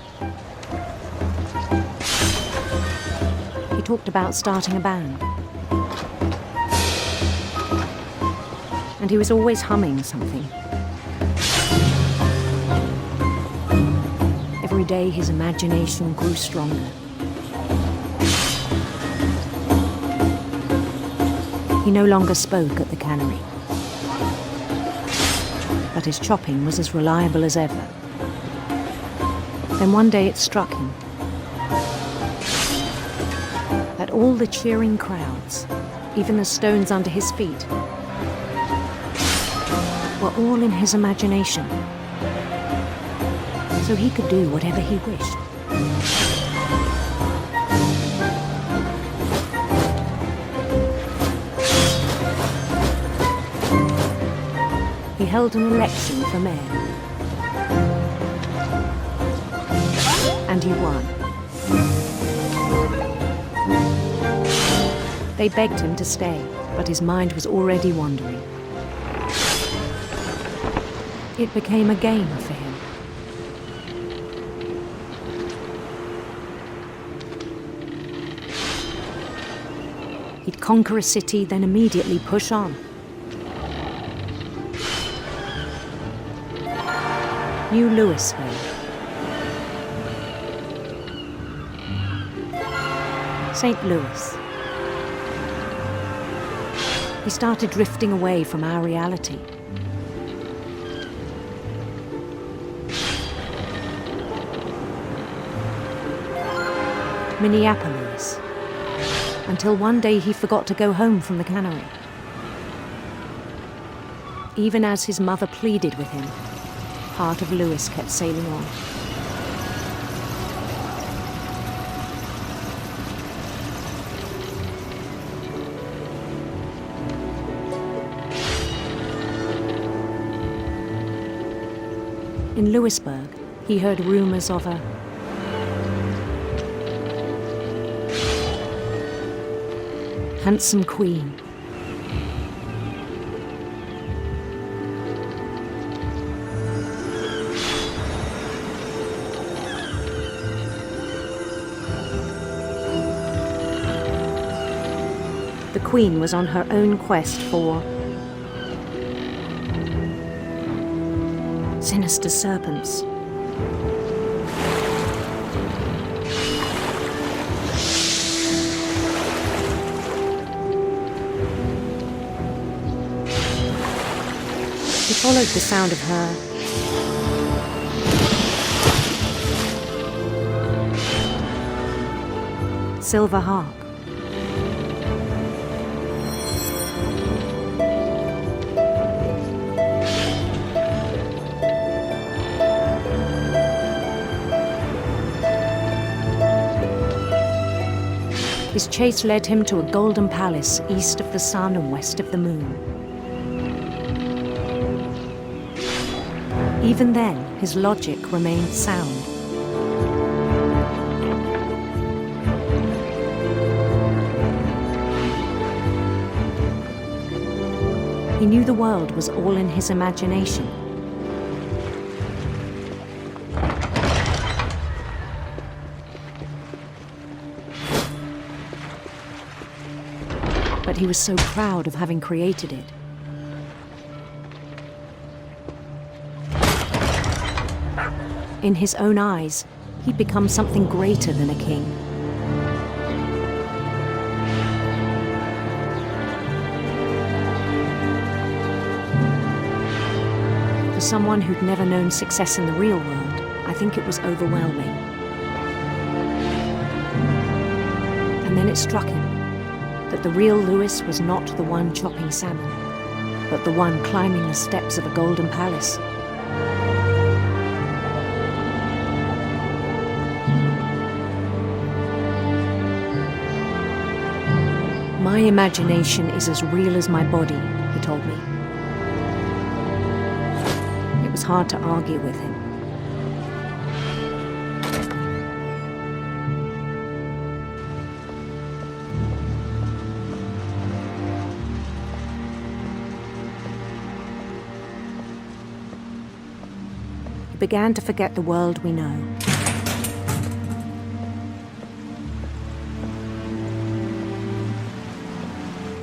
He talked about starting a band. And he was always humming something. Every day his imagination grew stronger. He no longer spoke at the cannery. But his chopping was as reliable as ever. Then one day it struck him that all the cheering crowds, even the stones under his feet, were all in his imagination, so he could do whatever he wished. He held an election for mayor, and he won. They begged him to stay, but his mind was already wandering. It became a game for him. He'd conquer a city, then immediately push on. New Louisville. St. Louis. He started drifting away from our reality. Minneapolis, until one day he forgot to go home from the cannery. Even as his mother pleaded with him, part of Lewis kept sailing on. In Lewisburg, he heard rumors of a handsome queen. The queen was on her own quest for sinister serpents. He followed the sound of her silver harp. His chase led him to a golden palace east of the sun and west of the moon. Even then, his logic remained sound. He knew the world was all in his imagination. But he was so proud of having created it. In his own eyes, he'd become something greater than a king. For someone who'd never known success in the real world, I think it was overwhelming. And then it struck him that the real Lewis was not the one chopping salmon, but the one climbing the steps of a golden palace. My imagination is as real as my body, he told me. It was hard to argue with him. He began to forget the world we know.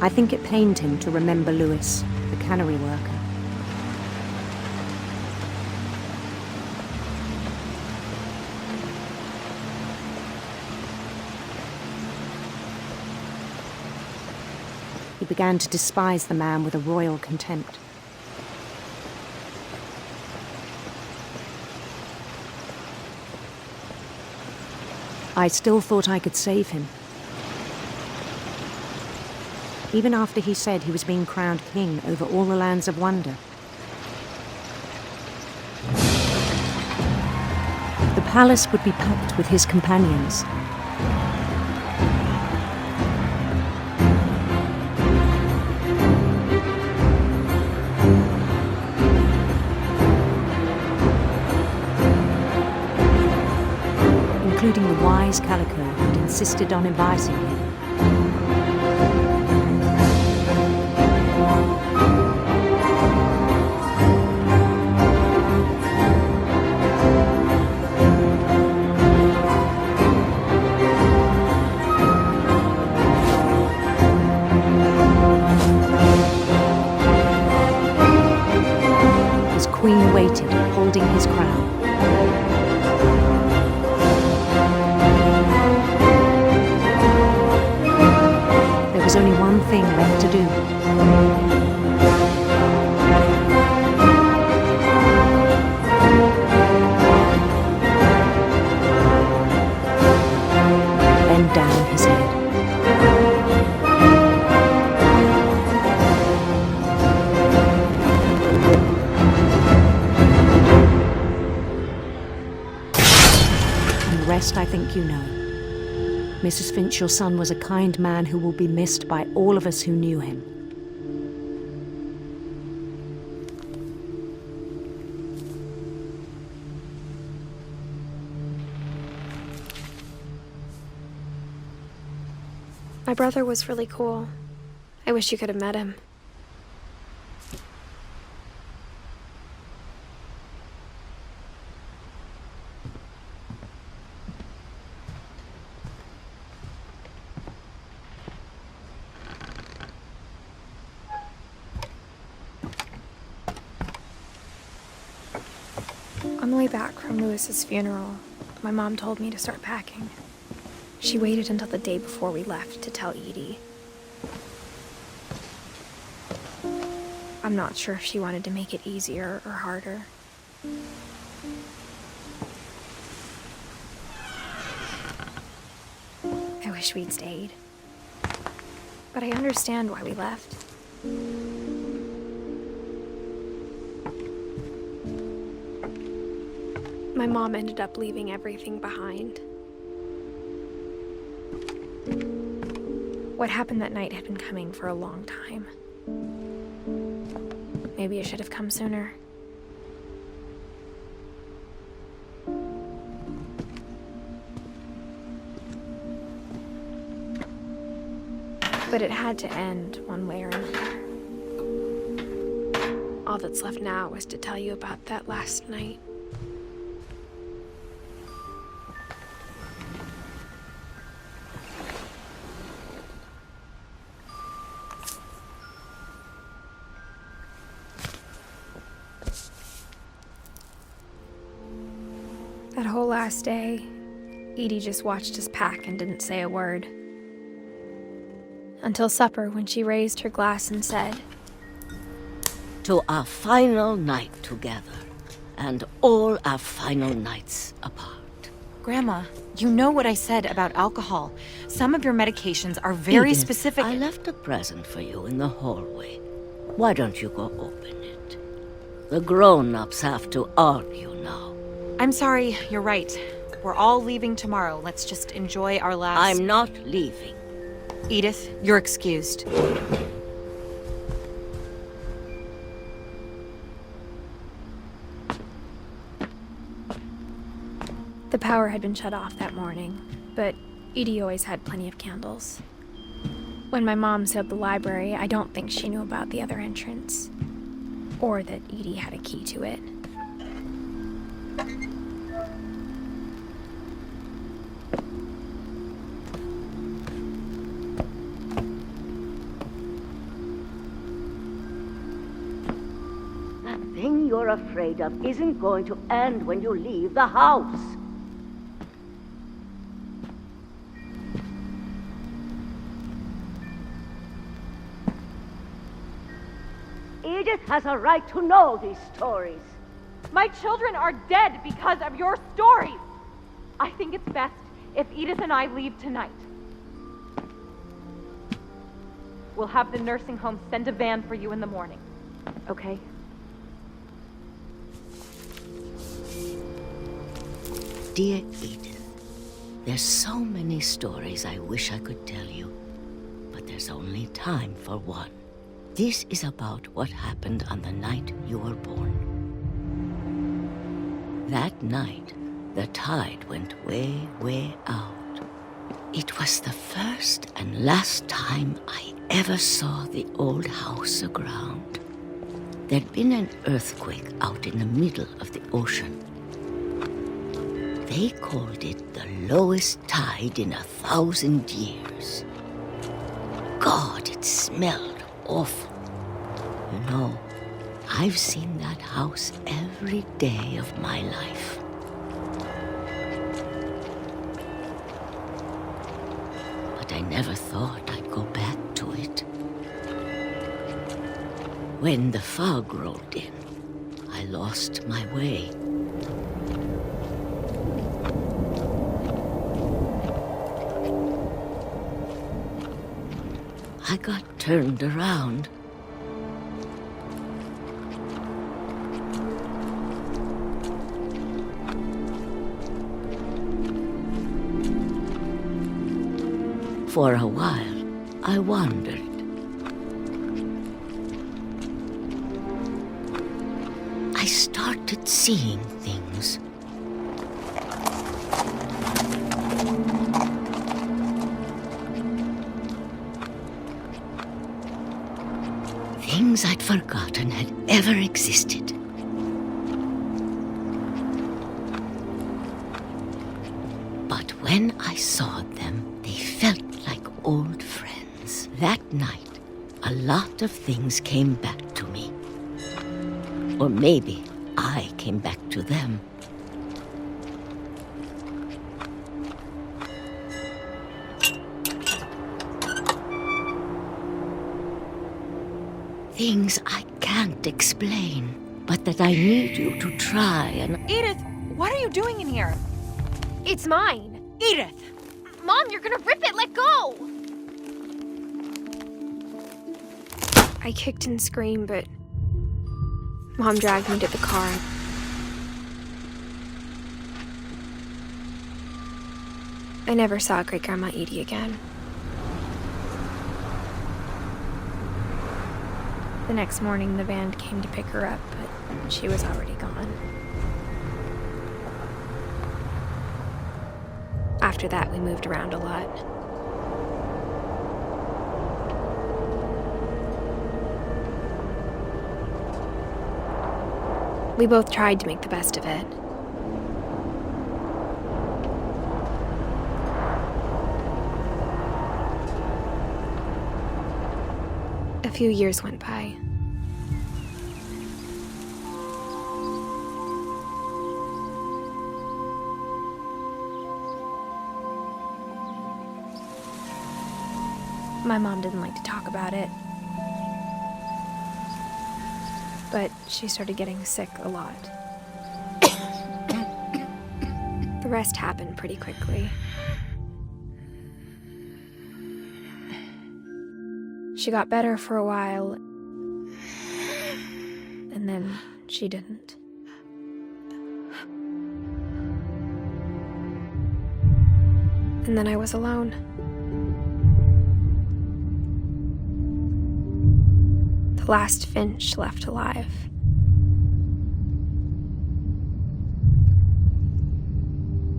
I think it pained him to remember Lewis, the cannery worker. He began to despise the man with a royal contempt. I still thought I could save him. Even after he said he was being crowned king over all the lands of wonder. The palace would be packed with his companions. Including the wise Calico who'd insisted on inviting him. His queen waited, holding his crown. There was only one thing left to do. Bend down his head. And the rest I think you know. Mrs. Finch, your son was a kind man who will be missed by all of us who knew him. My brother was really cool. I wish you could have met him. On the way back from Lewis's funeral, my mom told me to start packing. She waited until the day before we left to tell Edie. I'm not sure if she wanted to make it easier or harder. I wish we'd stayed. But I understand why we left. My mom ended up leaving everything behind. What happened that night had been coming for a long time. Maybe it should have come sooner. But it had to end one way or another. All that's left now is to tell you about that last night. That whole last day, Edie just watched us pack and didn't say a word. Until supper, when she raised her glass and said, "To our final night together, and all our final nights apart." Grandma, you know what I said about alcohol. Some of your medications are very Edith, specific. I left a present for you in the hallway. Why don't you go open it? The grown-ups have to argue now. I'm sorry, you're right. We're all leaving tomorrow. Let's just enjoy our last... I'm not leaving. Edith, you're excused. The power had been shut off that morning, but Edie always had plenty of candles. When my mom sealed the library, I don't think she knew about the other entrance, or that Edie had a key to it. That thing you're afraid of isn't going to end when you leave the house. Edith has a right to know these stories. My children are dead because of your stories. I think it's best if Edith and I leave tonight. We'll have the nursing home send a van for you in the morning, okay? Dear Edith, there's so many stories I wish I could tell you, but there's only time for one. This is about what happened on the night you were born. That night, the tide went way, way out. It was the first and last time I ever saw the old house aground. There'd been an earthquake out in the middle of the ocean. They called it the lowest tide in 1,000 years. God, it smelled awful. You know, I've seen that house every day of my life. But I never thought I'd go back to it. When the fog rolled in, I lost my way. I got turned around. For a while, I wandered. I started seeing things. Things I'd forgotten had ever existed. But when I saw them, they felt like old friends. That night, a lot of things came back to me. Or maybe I came back to them. Things I can't explain, but that I need you to try and... Edith, what are you doing in here? It's mine. Edith! Mom, you're gonna rip it! Let go! I kicked and screamed, but Mom dragged me to the car. I never saw Great-Grandma Edie again. The next morning, the van came to pick her up, but she was already gone. After that, we moved around a lot. We both tried to make the best of it. A few years went by. My mom didn't like to talk about it. But she started getting sick a lot. The rest happened pretty quickly. She got better for a while, and then she didn't. And then I was alone. The last Finch left alive.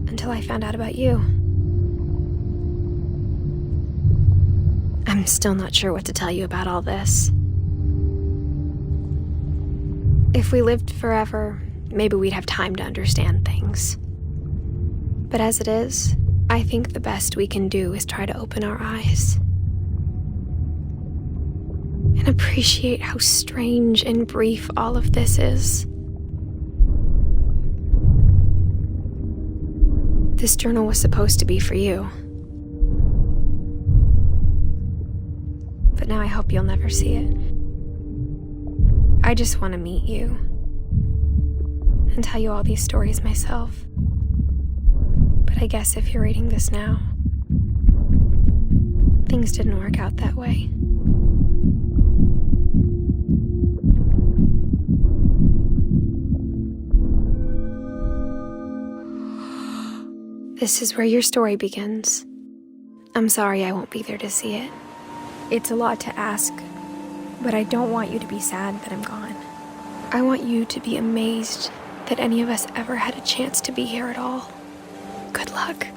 Until I found out about you. I'm still not sure what to tell you about all this. If we lived forever, maybe we'd have time to understand things. But as it is, I think the best we can do is try to open our eyes. And appreciate how strange and brief all of this is. This journal was supposed to be for you. But now I hope you'll never see it. I just want to meet you and tell you all these stories myself. But I guess if you're reading this now, things didn't work out that way. This is where your story begins. I'm sorry I won't be there to see it. It's a lot to ask, but I don't want you to be sad that I'm gone. I want you to be amazed that any of us ever had a chance to be here at all. Good luck.